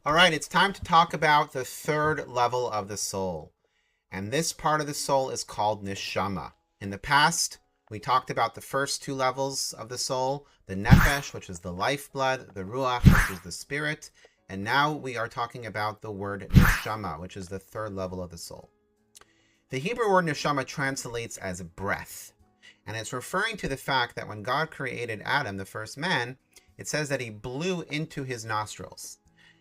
All right, it's time to talk about the third level of the soul. And this part of the soul is called Neshama. In the past, we talked about the first two levels of the soul, the Nefesh, which is the lifeblood, the Ruach, which is the spirit. And now we are talking about the word Neshama, which is the third level of the soul. The Hebrew word Neshama translates as breath. And it's referring to the fact that when God created Adam, the first man, it says that he blew into his nostrils.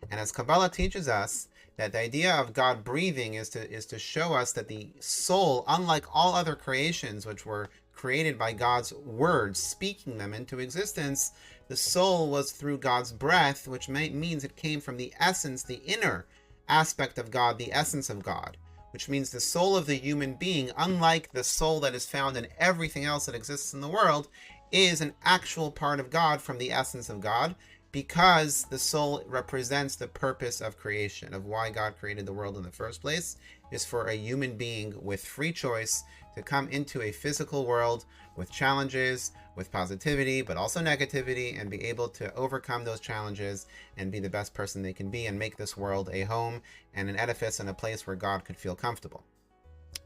And as Kabbalah teaches us, that the idea of God breathing is to show us that the soul, unlike all other creations which were created by God's words, speaking them into existence, the soul was through God's breath, which means it came from the essence, the inner aspect of God, the essence of God, which means the soul of the human being, unlike the soul that is found in everything else that exists in the world, is an actual part of God from the essence of God, because the soul represents the purpose of creation, of why God created the world in the first place, is for a human being with free choice to come into a physical world with challenges, with positivity, but also negativity, and be able to overcome those challenges and be the best person they can be and make this world a home and an edifice and a place where God could feel comfortable.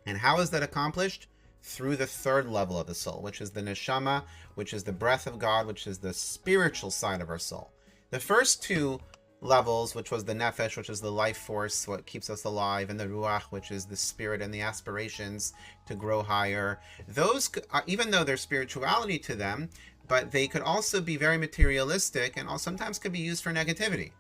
And how is that accomplished? Through the third level of the soul, which is the neshama, which is the breath of God, which is the spiritual side of our soul. The first two levels, which was the nefesh, which is the life force, what keeps us alive, and the ruach, which is the spirit and the aspirations to grow higher, those, even though there's spirituality to them, but they could also be very materialistic and sometimes could be used for negativity.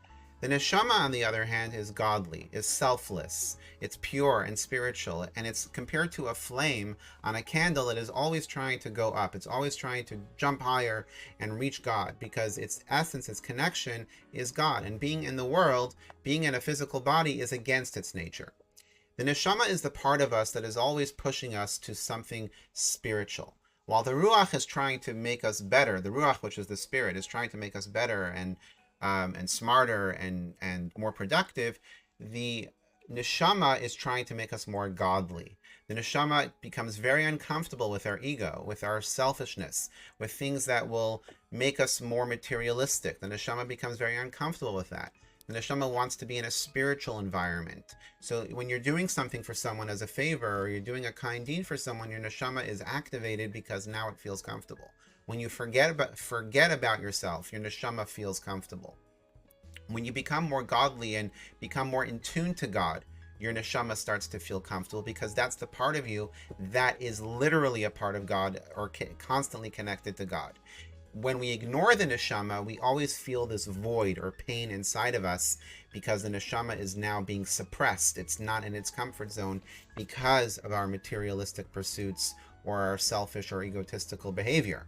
The neshama, on the other hand, is godly, is selfless, it's pure and spiritual, and it's compared to a flame on a candle that is always trying to go up. It's always trying to jump higher and reach God, because its essence, its connection is God. And being in the world, being in a physical body, is against its nature. The neshama is the part of us that is always pushing us to something spiritual. While the ruach is trying to make us better, the ruach, which is the spirit, is trying to make us better and smarter and more productive, the neshama is trying to make us more godly. The neshama becomes very uncomfortable with our ego, with our selfishness, with things that will make us more materialistic. The neshama becomes very uncomfortable with that. The neshama wants to be in a spiritual environment. So when you're doing something for someone as a favor, or you're doing a kind deed for someone, your neshama is activated because now it feels comfortable. When you forget about yourself, your neshama feels comfortable. When you become more godly and become more in tune to God, your neshama starts to feel comfortable, because that's the part of you that is literally a part of God, or constantly connected to God. When we ignore the neshama, we always feel this void or pain inside of us, because the neshama is now being suppressed. It's not in its comfort zone because of our materialistic pursuits or our selfish or egotistical behavior.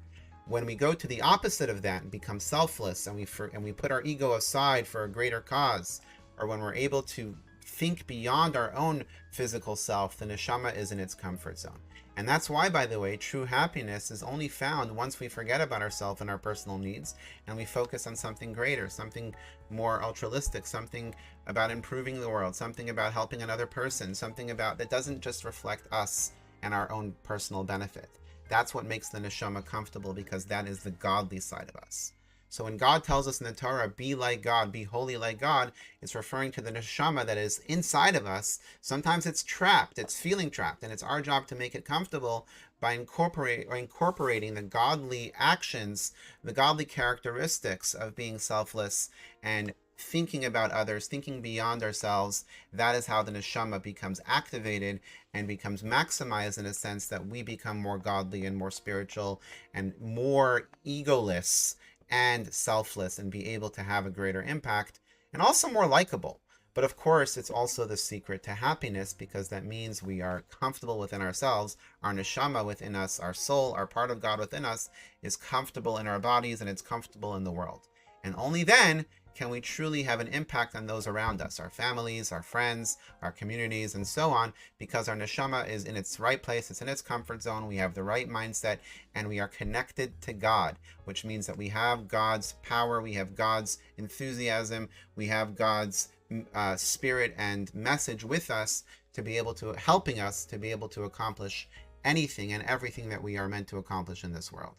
When we go to the opposite of that and become selfless, and we put our ego aside for a greater cause, or when we're able to think beyond our own physical self, the neshama is in its comfort zone. And that's why, by the way, true happiness is only found once we forget about ourselves and our personal needs, and we focus on something greater, something more altruistic, something about improving the world, something about helping another person, something about that doesn't just reflect us and our own personal benefit. That's what makes the neshama comfortable, because that is the godly side of us. So when God tells us in the Torah, be like God, be holy like God, it's referring to the neshama that is inside of us. Sometimes it's trapped, it's feeling trapped, and it's our job to make it comfortable by incorporating the godly actions, the godly characteristics of being selfless and thinking about others, thinking beyond ourselves. That is how the neshama becomes activated and becomes maximized, in a sense that we become more godly and more spiritual and more egoless and selfless, and be able to have a greater impact, and also more likable. But of course, it's also the secret to happiness, because that means we are comfortable within ourselves. Our neshama within us, our soul, our part of God within us, is comfortable in our bodies, and it's comfortable in the world. And only then can we truly have an impact on those around us, our families, our friends, our communities, and so on, because our neshama is in its right place, it's in its comfort zone, we have the right mindset, and we are connected to God, which means that we have God's power, we have God's enthusiasm, we have God's spirit and message with us, to be able to, helping us to be able to accomplish anything and everything that we are meant to accomplish in this world.